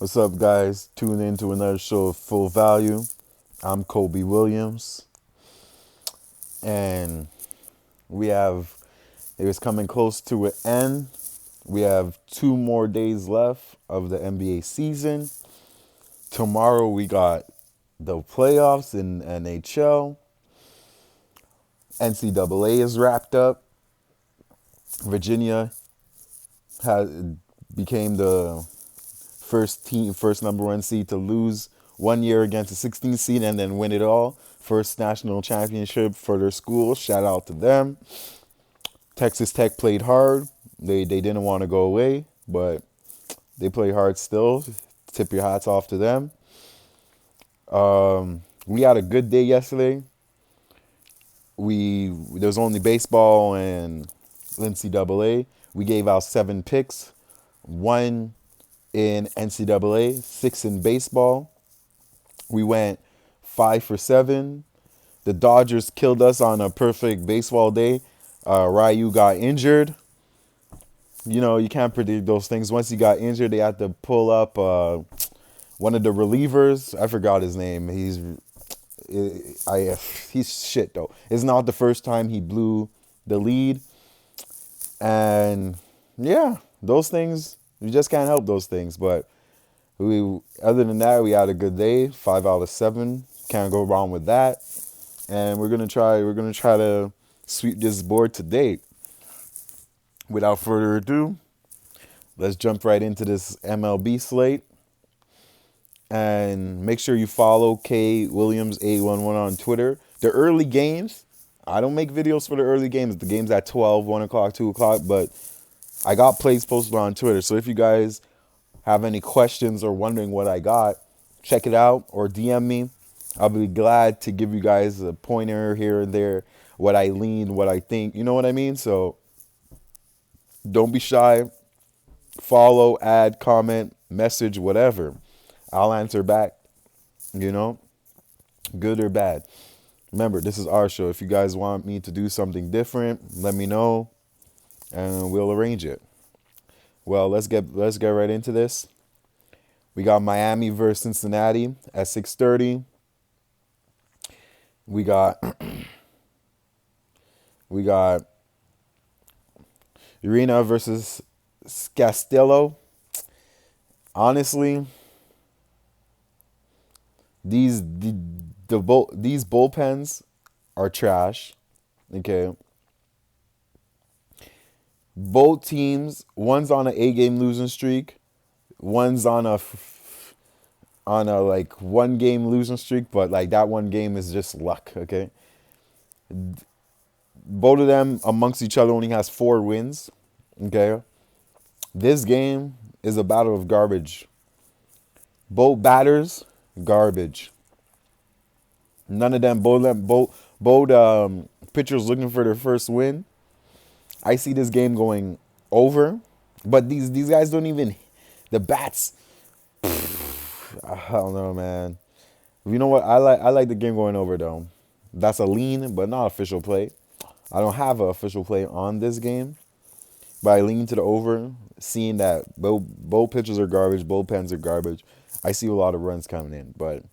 What's up, guys? Tune in to another show of Full Value. I'm Kobe Williams, and we have it is coming close to an end. We have 2 more days left of the NBA season. Tomorrow we got the playoffs in NHL. NCAA is wrapped up. Virginia has became the first number one seed to lose 1 year against the 16th seed and then win it all. First national championship for their school. Shout out to them. Texas Tech played hard. They didn't want to go away, but they played hard still. Tip your hats off to them. We had a good day yesterday. There was only baseball and NCAA. We gave out 7 picks, 1 in NCAA, 6 in baseball. We went 5 for 7. The Dodgers killed us on a perfect baseball day. Ryu got injured. You know, you can't predict those things. Once he got injured, they had to pull up one of the relievers. I forgot his name. He's shit though. It's not the first time he blew the lead. And yeah, those things, you just can't help those things. But other than that, we had a good day. 5 out of 7. Can't go wrong with that. And we're gonna try to sweep this board today. Without further ado, let's jump right into this MLB slate. And make sure you follow K Williams 811 on Twitter. The early games, I don't make videos for the early games. The game's at 12, 1 o'clock, 2 o'clock, but I got plays posted on Twitter. So if you guys have any questions or wondering what I got, check it out or DM me. I'll be glad to give you guys a pointer here and there, what I lean, what I think. You know what I mean? So don't be shy. Follow, add, comment, message, whatever. I'll answer back, you know, good or bad. Remember, this is our show. If you guys want me to do something different, let me know and we'll arrange it. Well, let's get right into this. We got Miami versus Cincinnati at 6:30. We got Urena versus Castillo. Honestly, these bullpens are trash. Okay. Both teams, one's on an 8-game losing streak, one's on a like 1-game losing streak, but like that 1 game is just luck. Okay. Both of them amongst each other only has 4 wins. Okay. This game is a battle of garbage. Both batters, garbage. None of them, both pitchers looking for their first win. I see this game going over, but these guys don't even, the bats. I don't know, man. You know what? I like the game going over though. That's a lean, but not official play. I don't have an official play on this game, but I lean to the over, seeing that both pitchers are garbage, both pens are garbage. I see a lot of runs coming in, but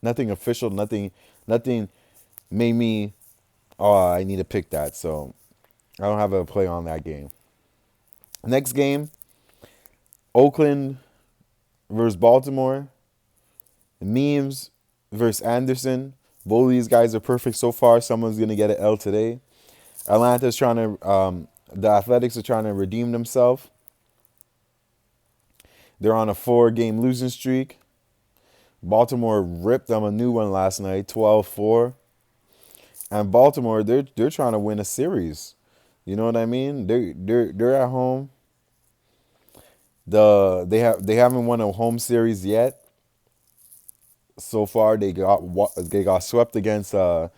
nothing official, nothing made me, oh, I need to pick that. So I don't have a play on that game. Next game, Oakland versus Baltimore. Memes versus Anderson. Both of these guys are perfect so far. Someone's going to get an L today. Atlanta's trying to, the Athletics are trying to redeem themselves. They're on a 4-game losing streak. Baltimore ripped them a new one last night, 12-4. And Baltimore, they're trying to win a series. You know what I mean? They're at home. They haven't won a home series yet. So far, they got swept against the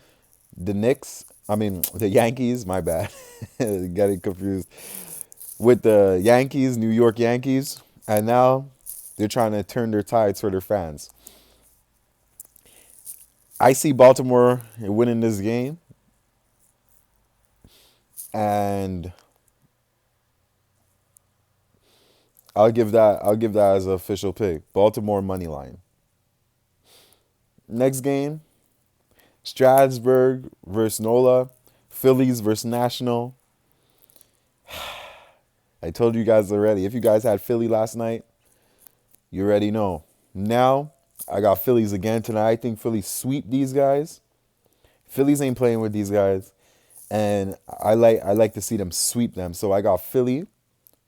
Knicks. I mean the Yankees. My bad, getting confused with the Yankees, New York Yankees, and now they're trying to turn their tides for their fans. I see Baltimore winning this game, and I'll give that as an official pick. Baltimore money line. Next game, Strasburg versus Nola, Phillies versus National. I told you guys already. If you guys had Philly last night, you already know. Now I got Phillies again tonight. I think Phillies sweep these guys. Phillies ain't playing with these guys, and I like to see them sweep them. So I got Philly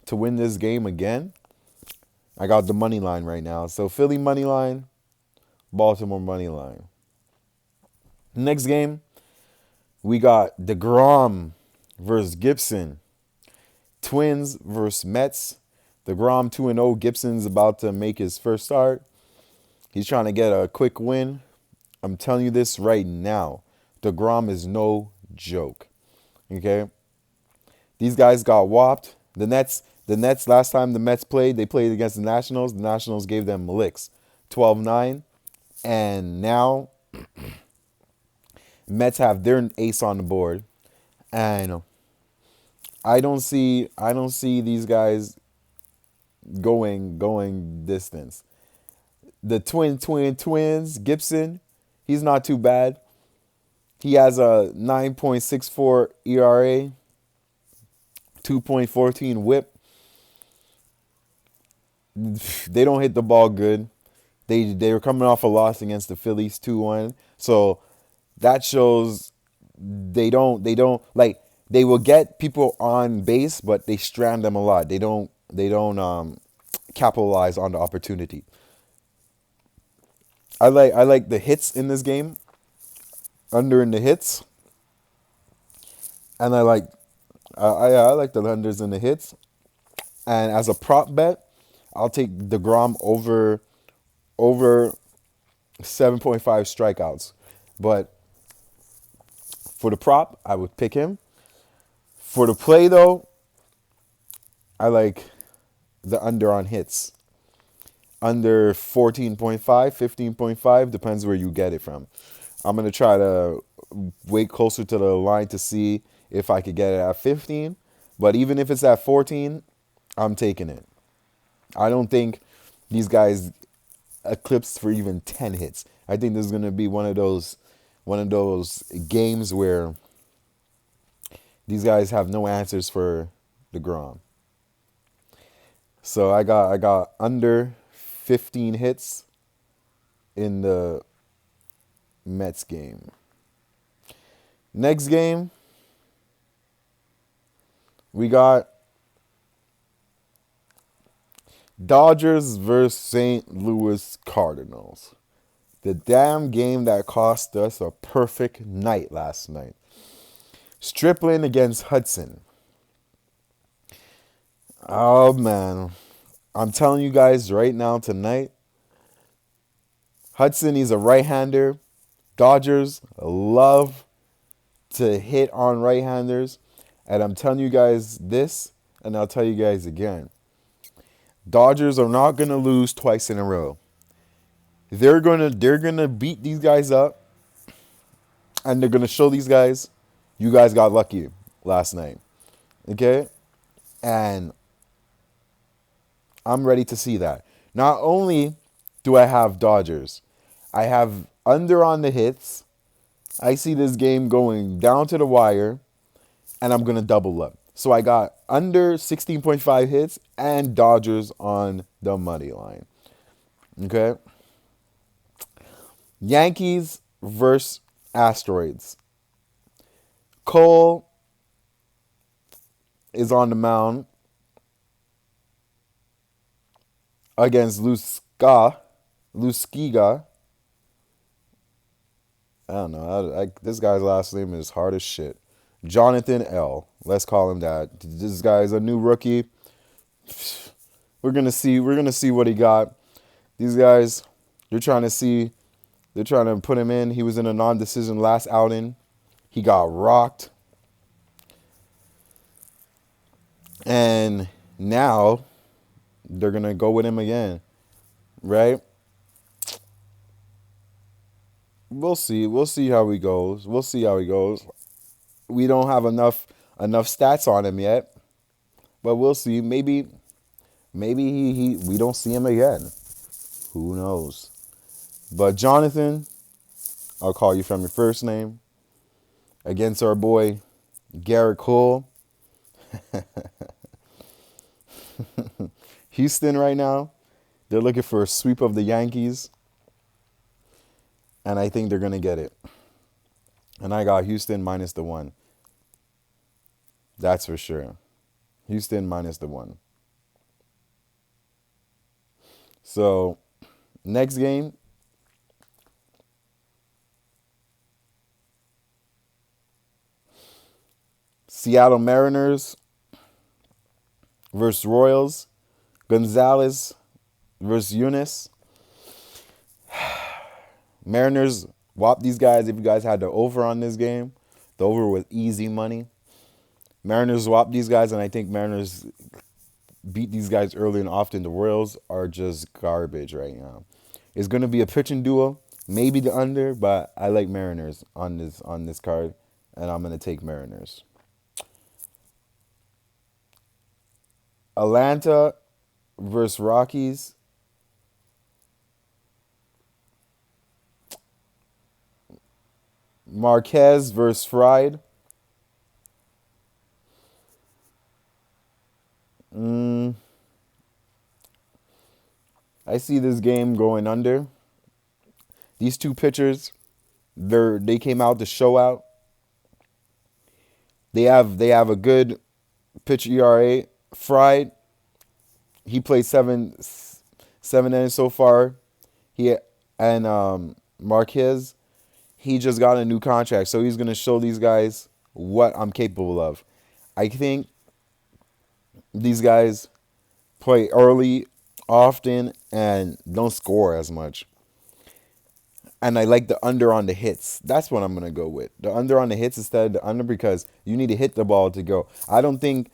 to win this game again. I got the money line right now. So Philly money line, Baltimore money line. Next game, we got DeGrom versus Gibson. Twins versus Mets. DeGrom 2-0. Gibson's about to make his first start. He's trying to get a quick win. I'm telling you this right now. DeGrom is no joke. Okay? These guys got whopped. The Nets, last time the Mets played, they played against the Nationals. The Nationals gave them licks. 12-9. And now Mets have their ace on the board. And I don't see these guys going distance. The twins, Gibson, he's not too bad. He has a 9.64 ERA, 2.14 whip. They don't hit the ball good. They were coming off a loss against the Phillies 2-1. So that shows they don't like, they will get people on base, but they strand them a lot. They don't capitalize on the opportunity. I like the hits in this game, under in the hits, and I like the unders in the hits. And as a prop bet, I'll take DeGrom over 7.5 strikeouts. But for the prop, I would pick him. For the play, though, I like the under on hits. Under 14.5, 15.5, depends where you get it from. I'm going to try to wait closer to the line to see if I could get it at 15. But even if it's at 14, I'm taking it. I don't think these guys eclipse for even 10 hits. I think this is going to be one of those games where these guys have no answers for DeGrom. So I got under 15 hits in the Mets game. Next game, we got Dodgers versus St. Louis Cardinals. The damn game that cost us a perfect night last night. Stripling against Hudson. Oh, man. I'm telling you guys right now tonight, Hudson, he's a right-hander. Dodgers love to hit on right-handers. And I'm telling you guys this, and I'll tell you guys again. Dodgers are not going to lose twice in a row. They're gonna beat these guys up, and they're gonna show these guys, you guys got lucky last night. Okay? And I'm ready to see that. Not only do I have Dodgers, I have under on the hits. I see this game going down to the wire, and I'm going to double up. So I got under 16.5 hits and Dodgers on the money line. Okay? Yankees versus Asteroids. Cole is on the mound against Luskiga. I don't know. This guy's last name is hard as shit. Jonathan L. Let's call him that. This guy's a new rookie. We're gonna see what he got. These guys, they're trying to put him in. He was in a non-decision last outing. He got rocked. And now they're gonna go with him again. Right? We'll see. We'll see how he goes. We don't have enough stats on him yet, but we'll see. Maybe Maybe we don't see him again. Who knows? But Jonathan, I'll call you from your first name, against our boy Garrett Cole. Houston right now, they're looking for a sweep of the Yankees, and I think they're going to get it. And I got Houston minus the 1. That's for sure. Houston minus the 1. So, next game, Seattle Mariners versus Royals. Gonzalez versus Eunice. Mariners whopped these guys. If you guys had the over on this game, the over was easy money. Mariners whopped these guys, and I think Mariners beat these guys early and often. The Royals are just garbage right now. It's going to be a pitching duo, maybe the under, but I like Mariners on this card, and I'm going to take Mariners. Atlanta versus Rockies. Marquez versus Fried. I see this game going under. These two pitchers, they came out to show out. They have a good pitch ERA. Fried, he played seven innings so far. Marquez, he just got a new contract, so he's gonna show these guys what I'm capable of. I think these guys play early, often, and don't score as much. And I like the under on the hits. That's what I'm gonna go with. The under on the hits instead of the under, because you need to hit the ball to go. I don't think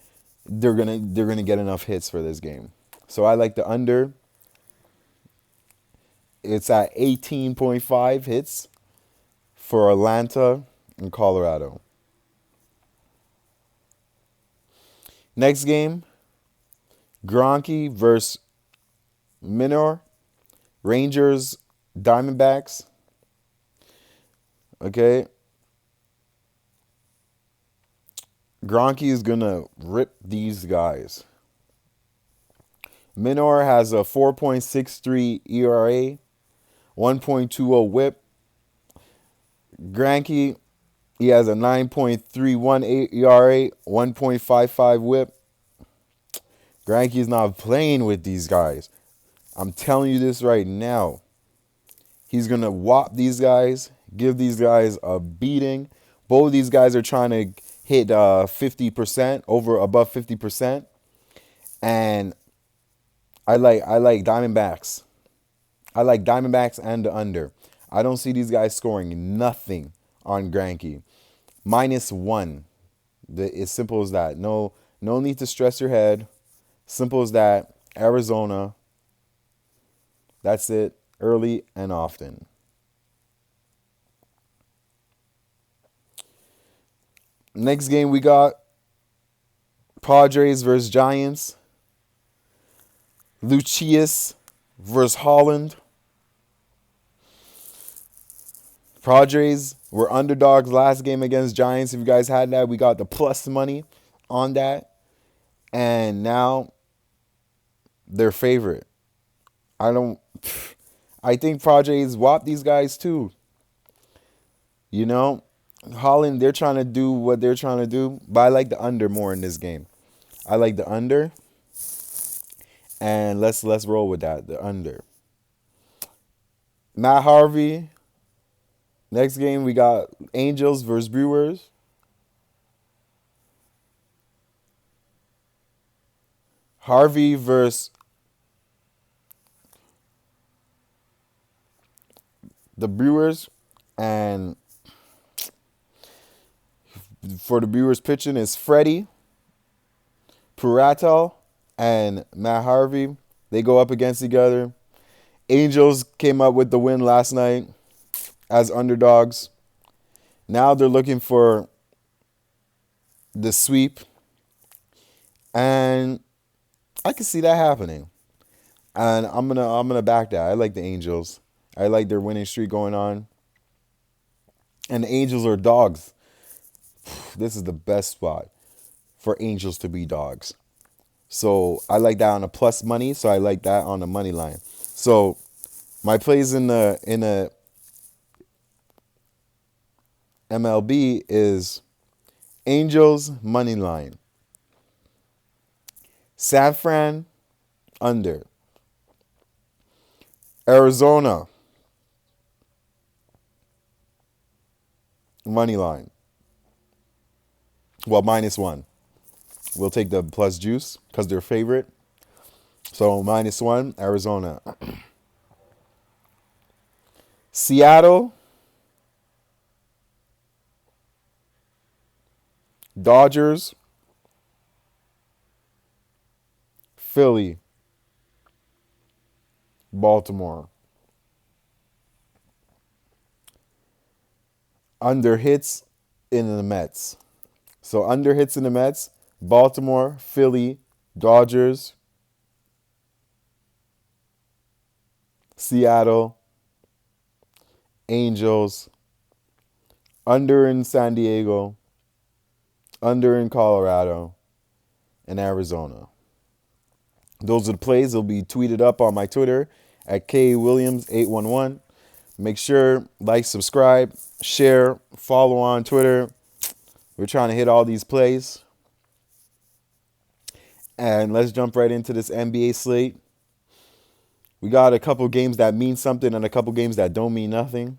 they're gonna get enough hits for this game. So I like the under. It's at 18.5 hits for Atlanta and Colorado. Next game, Greinke versus Minor. Rangers, Diamondbacks. Okay. Greinke is going to rip these guys. Minor has a 4.63 ERA, 1.20 whip. Greinke, he has a 9.318 ERA, 1.55 whip. Greinke's not playing with these guys. I'm telling you this right now. He's going to whop these guys, give these guys a beating. Both of these guys are trying to hit 50%, above 50%. And I like Diamondbacks. I like Diamondbacks and the under. I don't see these guys scoring nothing on Greinke. -1. It's simple as that. No need to stress your head. Simple as that. Arizona. That's it. Early and often. Next game we got Padres versus Giants. Lucius versus Holland. Padres were underdogs last game against Giants. If you guys had that, we got the plus money on that. And now they're favorite. I think Padres whop these guys too. You know, Holland, they're trying to do what they're trying to do. But I like the under more in this game. I like the under. And let's roll with that. The under. Matt Harvey. Next game, we got Angels versus Brewers. Harvey versus the Brewers. And for the Brewers pitching is Freddie, Purato, and Matt Harvey. They go up against each other. Angels came up with the win last night as underdogs. Now they're looking for the sweep. And I can see that happening. And I'm gonna back that. I like the Angels. I like their winning streak going on. And the Angels are dogs. This is the best spot for Angels to be dogs. So I like that on the plus money. So I like that on the money line. So my plays in the MLB is Angels money line, San Fran under, Arizona money line. Well, -1. We'll take the plus juice because they're favorite. So -1, Arizona. Seattle, Dodgers, Philly, Baltimore. Under hits in the Mets. So under hits in the Mets, Baltimore, Philly, Dodgers, Seattle, Angels, under in San Diego, under in Colorado, and Arizona. Those are the plays. They'll be tweeted up on my Twitter at kwilliams811. Make sure, like, subscribe, share, follow on Twitter. We're trying to hit all these plays. And let's jump right into this NBA slate. We got a couple games that mean something and a couple games that don't mean nothing.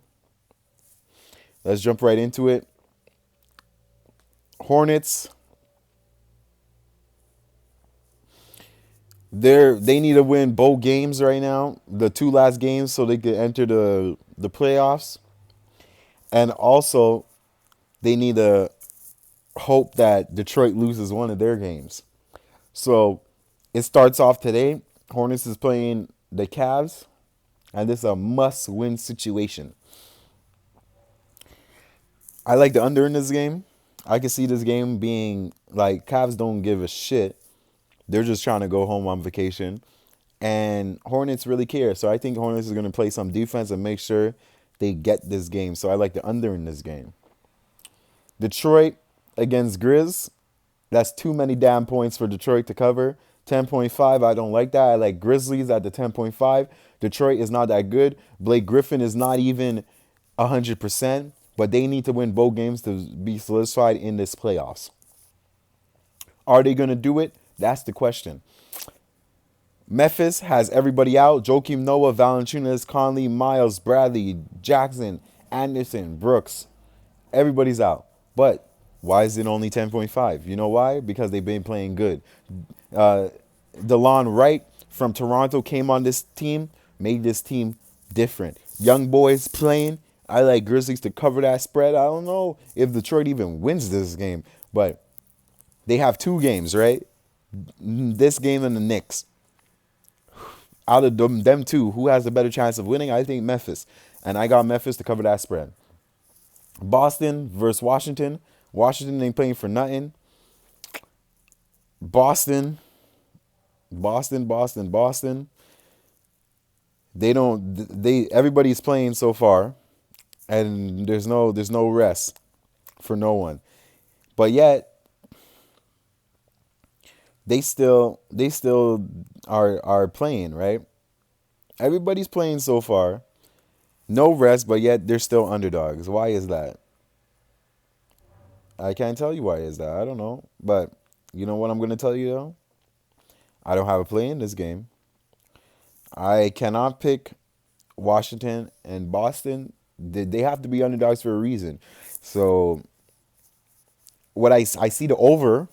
Let's jump right into it. Hornets. They need to win both games right now, the two last games, so they could enter the playoffs. And also, they need to hope that Detroit loses one of their games. So it starts off today. Hornets is playing the Cavs, and this is a must-win situation. I like the under in this game. I can see this game being like Cavs don't give a shit. They're just trying to go home on vacation. And Hornets really care. So I think Hornets is going to play some defense and make sure they get this game. So I like the under in this game. Detroit against Grizz. That's too many damn points for Detroit to cover. 10.5, I don't like that. I like Grizzlies at the 10.5. Detroit is not that good. Blake Griffin is not even 100%. But they need to win both games to be solidified in this playoffs. Are they going to do it? That's the question. Memphis has everybody out. Joakim Noah, Valanciunas, Conley, Miles, Bradley, Jackson, Anderson, Brooks. Everybody's out. But why is it only 10.5? You know why? Because they've been playing good. DeLon Wright from Toronto came on this team, made this team different. Young boys playing. I like Grizzlies to cover that spread. I don't know if Detroit even wins this game, but they have two games, right? This game and the Knicks. Out of them two, who has a better chance of winning? I think Memphis. And I got Memphis to cover that spread. Boston versus Washington. Washington ain't playing for nothing. Boston. Everybody's playing so far. And there's no rest for no one. But yet they still are playing, right? Everybody's playing so far. No rest, but yet they're still underdogs. Why is that? I can't tell you why is that. I don't know. But you know what I'm going to tell you, though? I don't have a play in this game. I cannot pick Washington and Boston. They have to be underdogs for a reason. So what I see the over,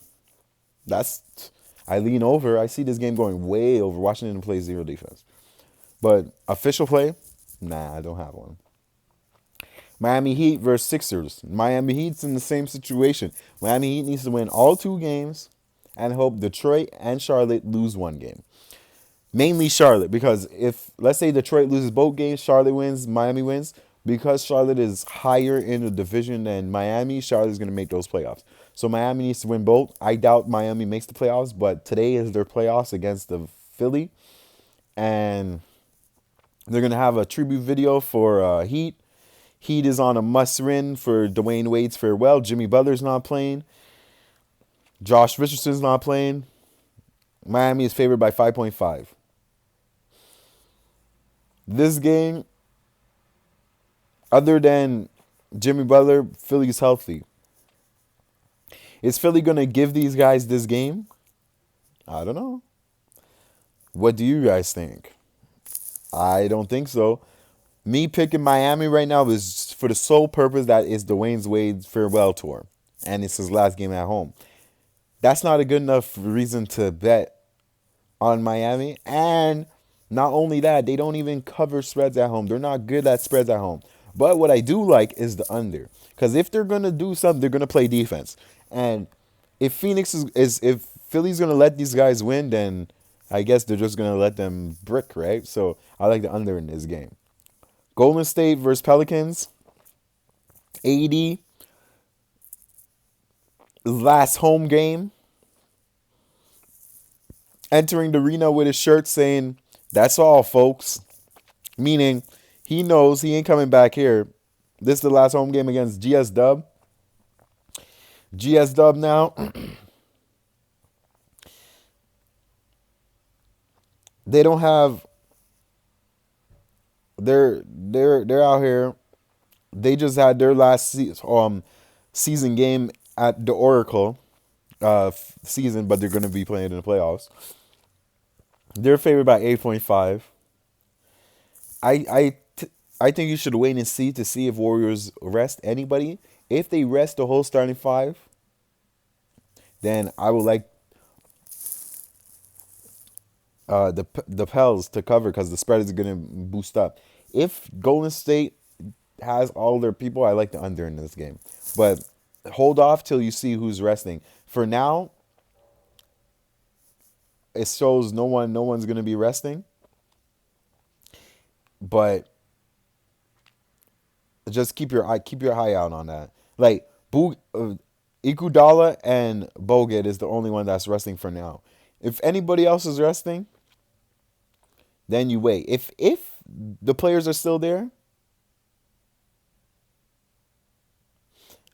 I lean over. I see this game going way over. Washington plays zero defense. But official play, nah, I don't have one. Miami Heat versus Sixers. Miami Heat's in the same situation. Miami Heat needs to win all two games and hope Detroit and Charlotte lose one game. Mainly Charlotte, because if, let's say Detroit loses both games, Charlotte wins, Miami wins. Because Charlotte is higher in the division than Miami, Charlotte's going to make those playoffs. So Miami needs to win both. I doubt Miami makes the playoffs, but today is their playoffs against the Philly. And they're going to have a tribute video for Heat. Heat is on a must-win for Dwayne Wade's farewell. Jimmy Butler's not playing. Josh Richardson's not playing. Miami is favored by 5.5. This game, other than Jimmy Butler, Philly's healthy. Is Philly going to give these guys this game? I don't know. What do you guys think? I don't think so. Me picking Miami right now is for the sole purpose that it's Dwayne Wade's farewell tour. And it's his last game at home. That's not a good enough reason to bet on Miami. And not only that, they don't even cover spreads at home. They're not good at spreads at home. But what I do like is the under. Because if they're going to do something, they're going to play defense. And if Phoenix if Philly's going to let these guys win, then I guess they're just going to let them brick, right? So I like the under in this game. Golden State versus Pelicans. AD. Last home game. Entering the arena with his shirt saying, "That's all, folks." Meaning, he knows he ain't coming back here. This is the last home game against GS Dub. GS Dub now. They don't have. They're out here. They just had their last season game at the Oracle season, but they're going to be playing in the playoffs. They're favored by 8.5. I think you should wait and see to see if Warriors rest anybody. If they rest the whole starting five, then I would like the Pels to cover because the spread is going to boost up. If Golden State has all their people, I like the under in this game. But hold off till you see who's resting. For now, it shows no one's going to be resting. But just keep your eye out on that. Like Iguodala and Bogut is the only one that's resting for now. If anybody else is resting, then you wait. If the players are still there,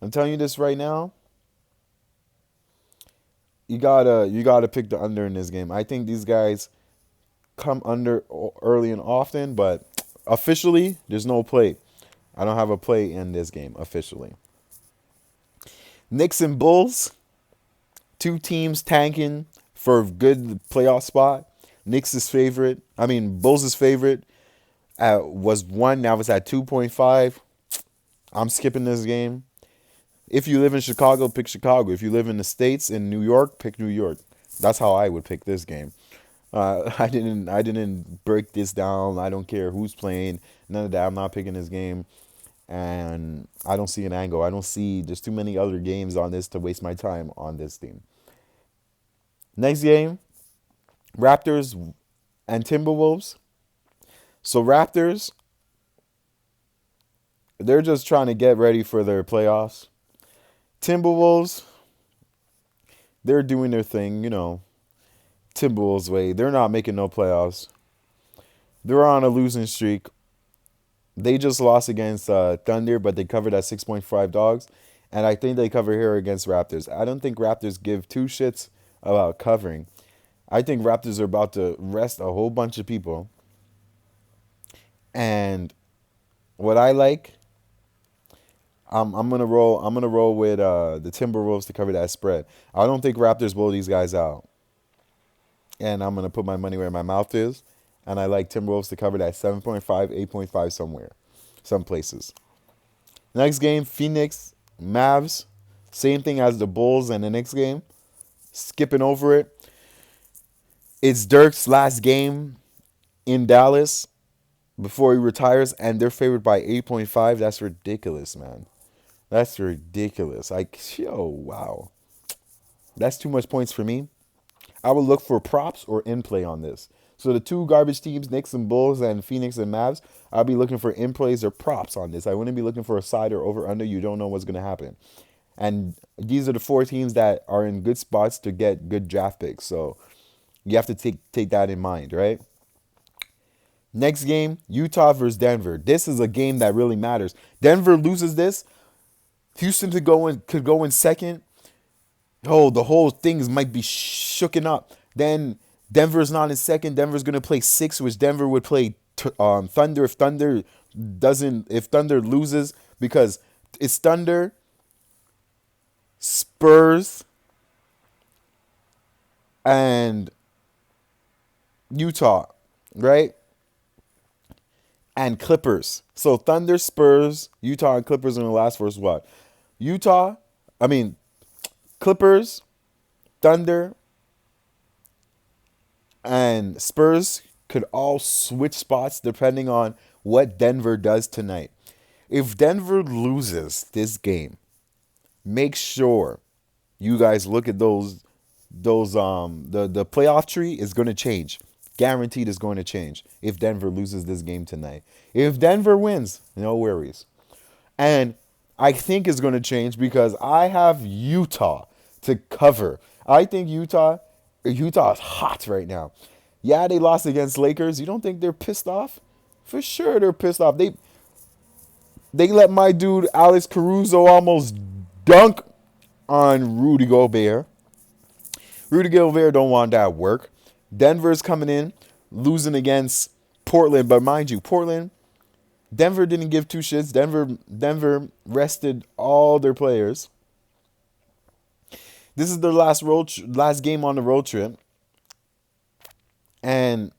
I'm telling you this right now, you gotta pick the under in this game. I think these guys come under early and often, but officially, there's no play. I don't have a play in this game officially. Knicks and Bulls, two teams tanking for a good playoff spot. Knicks is favorite. Bulls is favorite. Was 1, now it's at 2.5. I'm skipping this game. If you live in Chicago, pick Chicago. If you live in the States, in New York, pick New York. That's how I would pick this game. I didn't break this down. I don't care who's playing. None of that. I'm not picking this game. And I don't see an angle. There's too many other games on this to waste my time on this team. Next game, Raptors and Timberwolves. So Raptors, they're just trying to get ready for their playoffs. Timberwolves, they're doing their thing, Timberwolves way. They're not making no playoffs. They're on a losing streak. They just lost against Thunder, but they covered at 6.5 dogs. And I think they cover here against Raptors. I don't think Raptors give two shits about covering. I think Raptors are about to rest a whole bunch of people. And what I like, I'm gonna roll with the Timberwolves to cover that spread. I don't think Raptors blow these guys out. And I'm gonna put my money where my mouth is. And I like Timberwolves to cover that 7.5, 8.5 somewhere. Some places. Next game, Phoenix, Mavs. Same thing as the Bulls and the next game. Skipping over it. It's Dirk's last game in Dallas before he retires. And they're favored by 8.5. That's ridiculous, man. That's ridiculous. Wow. That's too much points for me. I would look for props or in play on this. So the two garbage teams, Knicks and Bulls and Phoenix and Mavs, I'll be looking for in plays or props on this. I wouldn't be looking for a side or over under. You don't know what's going to happen. And these are the 4 teams that are in good spots to get good draft picks. So you have to take that in mind, right? Next game, Utah versus Denver. This is a game that really matters. Denver loses this, Houston could go in second. Oh, the whole things might be shooken up. Then Denver's not in second. Denver's gonna play 6, which Denver would play Thunder if Thunder loses, because it's Thunder, Spurs, and Utah, right? And Clippers. So Thunder, Spurs, Utah, and Clippers are in the last versus what? Utah, I mean Clippers, Thunder, and Spurs could all switch spots depending on what Denver does tonight. If Denver loses this game, make sure you guys look at the playoff tree is going to change. Guaranteed is going to change if Denver loses this game tonight. If Denver wins, no worries. And I think it's going to change because I have Utah to cover. I think Utah is hot right now. Yeah, they lost against Lakers. You don't think they're pissed off? For sure they're pissed off. They let my dude Alex Caruso almost dunk on Rudy Gobert. Rudy Gobert don't want that work. Denver's coming in, losing against Portland. But mind you, Denver didn't give two shits. Denver rested all their players. This is their last game on the road trip. And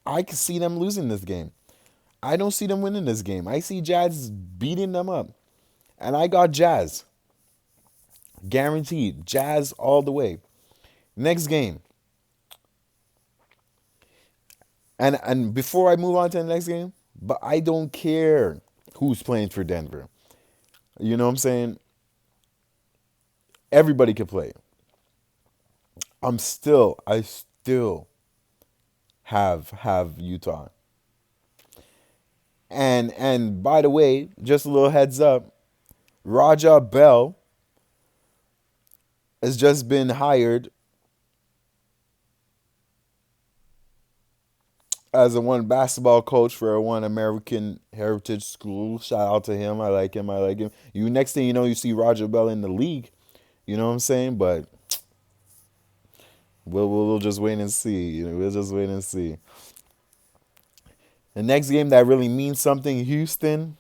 I can see them losing this game. I don't see them winning this game. I see Jazz beating them up. And I got Jazz. Guaranteed. Jazz all the way. Next game. And before I move on to the next game, but I don't care who's playing for Denver. You know what I'm saying? Everybody can play. I still have Utah. And by the way, just a little heads up, Raja Bell has just been hired as a one basketball coach for a one American Heritage School. Shout out to him. I like him. You next thing you know, you see Raja Bell in the league. You know what I'm saying? But we'll just wait and see. We'll just wait and see. The next game that really means something, Houston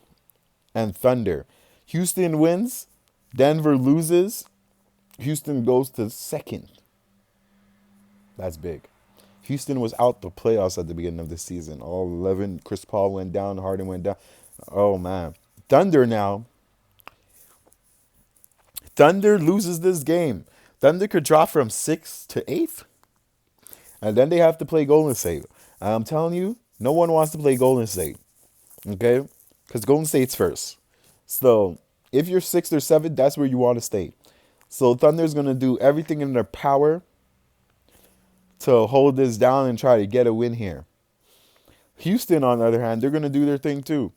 and Thunder. Houston wins. Denver loses. Houston goes to second. That's big. Houston was out the playoffs at the beginning of the season. All 11. Chris Paul went down. Harden went down. Oh, man. Thunder now. Thunder loses this game. Thunder could drop from 6th to 8th. And then they have to play Golden State. I'm telling you, no one wants to play Golden State. Okay? Because Golden State's first. So, if you're 6th or 7th, that's where you want to stay. So, Thunder's going to do everything in their power to hold this down and try to get a win here. Houston, on the other hand, they're going to do their thing too.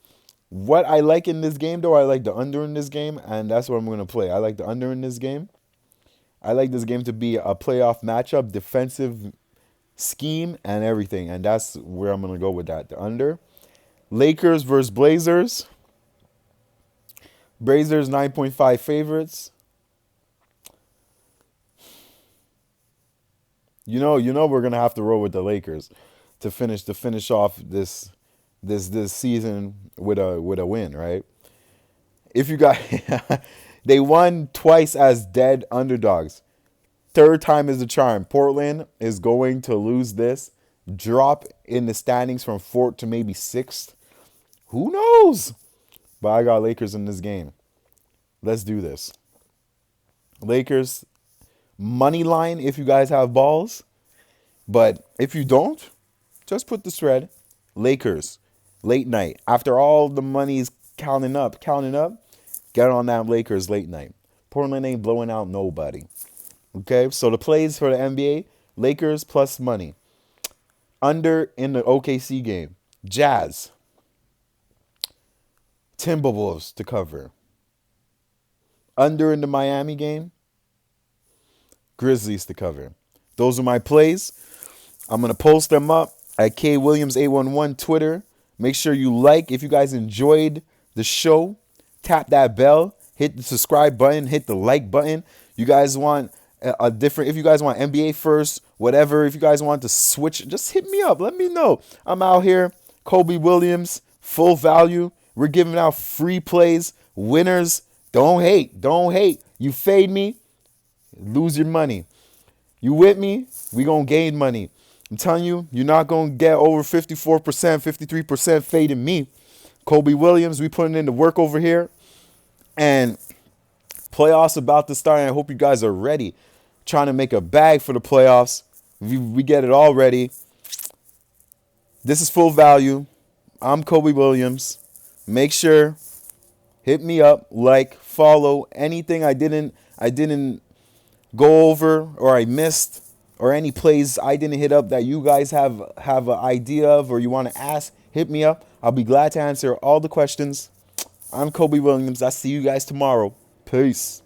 What I like in this game, though, I like the under in this game, and that's what I'm going to play. I like the under in this game. I like this game to be a playoff matchup, defensive scheme, and everything, and that's where I'm going to go with that. The under. Lakers versus Blazers. Blazers 9.5 favorites. You know we're gonna have to roll with the Lakers to finish off this season with a win, right? If you got they won twice as dead underdogs. Third time is the charm. Portland is going to lose this, drop in the standings from 4th to maybe 6th. Who knows? But I got Lakers in this game. Let's do this. Lakers money line if you guys have balls. But if you don't, just put the spread. Lakers, late night. After all the money's counting up, get on that Lakers late night. Portland ain't blowing out nobody. Okay, so the plays for the NBA, Lakers plus money. Under in the OKC game. Jazz. Timberwolves to cover. Under in the Miami game. Grizzlies to cover. Those are my plays. I'm going to post them up at KWilliams811 Twitter. Make sure you like. If you guys enjoyed the show, tap that bell, hit the subscribe button, hit the like button. You guys want a different, if you guys want NBA first, whatever, if you guys want to switch, just hit me up. Let me know. I'm out here. Kobe Williams, full value. We're giving out free plays. Winners, don't hate. Don't hate. You fade me, lose your money. You with me? We gonna gain money. I'm telling you, you're not gonna get over 54%, 53% fading me. Kobe Williams, we putting in the work over here. And playoffs about to start, and I hope you guys are ready. Trying to make a bag for the playoffs. We get it all ready. This is Full Value. I'm Kobe Williams. Make sure, hit me up, like, follow. Anything I didn't go over or I missed, or any plays I didn't hit up that you guys have an idea of or you want to ask, hit me up. I'll be glad to answer all the questions. I'm Kobe Williams. I'll see you guys tomorrow. Peace.